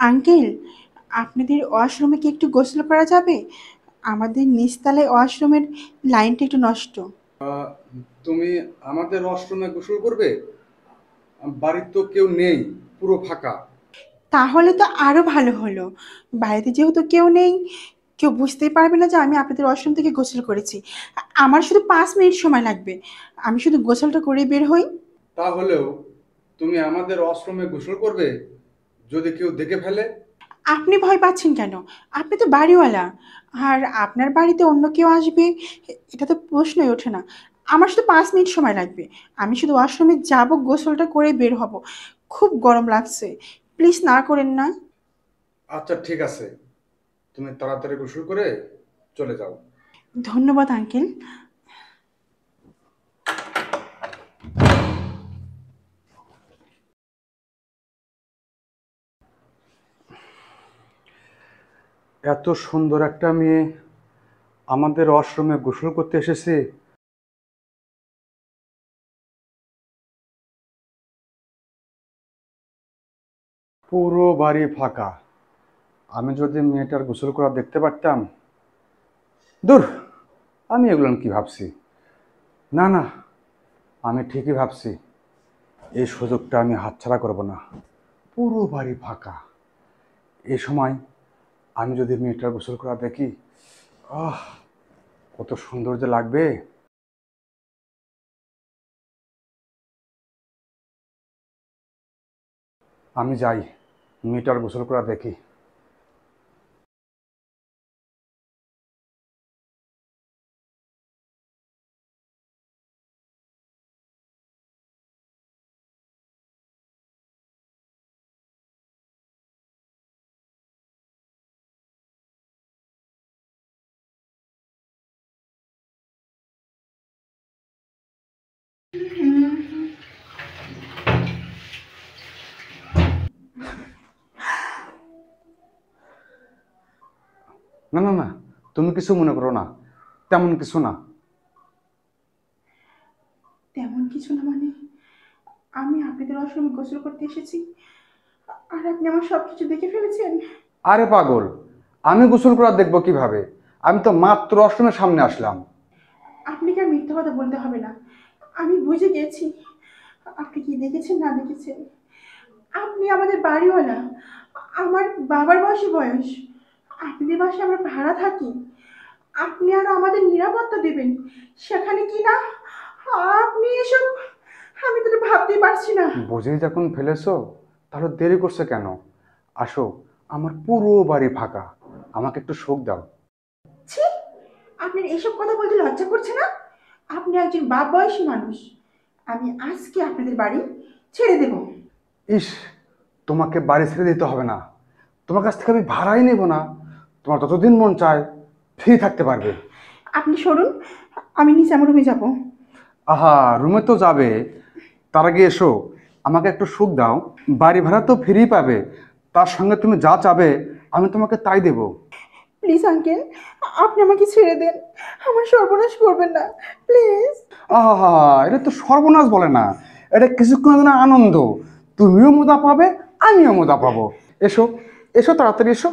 Uncle, আপনাদের ওয়াশরুমে কি একটু গোসল করা যাবে? আমাদের নিচতলায় ওয়াশরুমের লাইনটা একটু নষ্ট। তুমি আমাদের ওয়াশরুমে গোসল করবে? বাড়ির তো কেউ নেই, পুরো ফাঁকা। তাহলে তো আরো ভালো হলো। বাড়িতে যেহেতু কেউ নেই, কেউ বুঝতেই পারবে না যে আমি আপনাদের ওয়াশরুম থেকে গোসল করেছি। আমার শুধু 5 মিনিট সময় লাগবে। আমি শুধু গোসলটা করে বের হই। তাহলেও তুমি আমাদের ওয়াশরুমে গোসল করবে? যদি কেউ দেখে ফেলে? আপনি ভয় পাচ্ছেন কেন? আপনি তো বাড়িওয়ালা। আর আপনার বাড়িতে অন্য কেউ আসবে, এটা তো প্রশ্নই ওঠে না। আমার শুধু 5 মিনিট সময় লাগবে। আমি শুধু ওয়াশরুমে যাব, গোসলটা করে বের হব। খুব গরম লাগছে। প্লিজ না করেন না। আচ্ছা ঠিক আছে, তুমি তাড়াতাড়ি গোসল করে চলে যাও। ধন্যবাদ আঙ্কেল। এত সুন্দর একটা মেয়ে আমাদের ওয়াশরুমে গোসল করতে এসেছে। পুরো বাড়ি ফাঁকা। আমি যদি মেয়েটার গোসল করা দেখতে পারতাম। দূর, আমি এগুলো কি ভাবছি? না না, আমি ঠিকই ভাবছি। এই সুযোগটা আমি হাতছাড়া করব না। পুরো বাড়ি ফাঁকা, এই সময় আমি যদি মেয়েটার গোসল করা দেখি, আহ, কত সুন্দর যে লাগবে। আমি যাই, মেয়েটার গোসল করা দেখি। না না না, তুমি কিছু মনে করো না, তেমন কিছু না। তেমন কিছু না মানে? আমি আপনাদের ওয়াশরুমে গোসল করতে এসেছি, আর আপনি আমার সব কিছু দেখে ফেলেছেন? আরে পাগল, আমি গোসল করা দেখবো কিভাবে? আমি তো মাত্র ওয়াশরুমের সামনে আসলাম। আপনি কি আর মিথ্যা কথা বলতে হবে না। আমি বুঝে গেছি আপনি কি দেখেছেন না দেখেছেন। আপনি আমাদের বাড়িওয়ালা। আমার বাবার বয়স। আপনাদের বাসায় আমরা ভাড়া থাকি। আপনি আরো আমাদের নিরাপত্তা দেবেন, সেখানে কি না আপনি এসব। আমি তো এটা ভাবতেই পারছি না। বুঝেই যখন ফেলেছো, তাহলে দেরি করছে কেন? আসো, আমার পুরো বাড়ি ফাঁকা, আমাকে একটু সুখ দাও। ছি, আপনার এসব কথা বলতে লজ্জা করছে না? আপনি একজন বাপ বয়সী মানুষ। আমি আজকে আপনাদের বাড়ি ছেড়ে দেব। ইস, তোমাকে বাড়ি ছেড়ে দিতে হবে না। তোমার কাছ থেকে আমি ভাড়াই নেব না। তোমার যতদিন মন চায় ফ্রি থাকতে পারবে। আপনি সরুন, আমি নিচে আমার রুমে যাব। আহা, রুমে তো যাবে, তার আগে এসো, আমাকে একটু সুখ দাও। বাড়ি ভাড়া তো ফ্রি পাবে, তার সঙ্গে তুমি যা চাবে আমি তোমাকে তাই দেব। প্লিজ আঙ্কেল, আপনি আমাকে ছেড়ে দেন। আমার সর্বনাশ করবেন না, প্লিজ। আহা, এটা তো সর্বনাশ বলে না, এটা কিছুক্ষণের জন্য আনন্দ। তুমিও মজা পাবে, আমিও মজা পাবো। এসো, এসো তাড়াতাড়ি এসো।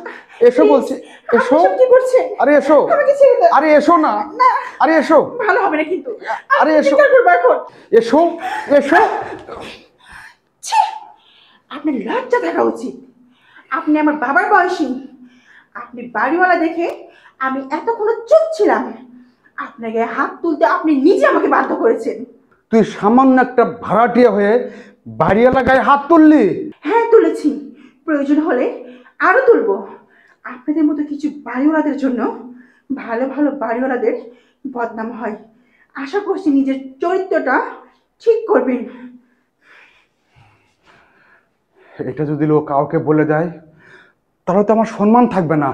এসো প্লিজ, বলছি। আপনি এসো। সব কি করছেন? আরে এসো। আমাকে ছেড়ে দেন। আরে এসো না। না, আরে এসো। ভালো হবে না কিন্তু। আরে আমি এসো। চিৎকার করবো এখন। এসো। এসো। ছি, আপনার লজ্জা থাকা উচিত। আপনি আমার বাবার বয়সী। আপনি বাড়িওয়ালা দেখে আমি এতক্ষণ চুপ ছিলাম। আপনার গায়ে হাত তুলতে আপনি নিজে আমাকে বাধ্য করেছেন। তুই সামান্য একটা ভাড়াটিয়া হয়ে বাড়িওয়ালা গায়ে হাত তুললি? হ্যাঁ, তুলেছি। প্রয়োজন হলে আরো তুলবো। আপনাদের মতো কিছু বাড়িওয়ালাদের জন্য ভালো ভালো বাড়িওয়ালাদের বদনাম হয়। আশা করছি নিজের চরিত্রটা ঠিক করবেন। এটা যদি লোক কাউকে বলে দেয়, তাহলে তো আমার সম্মান থাকবে না।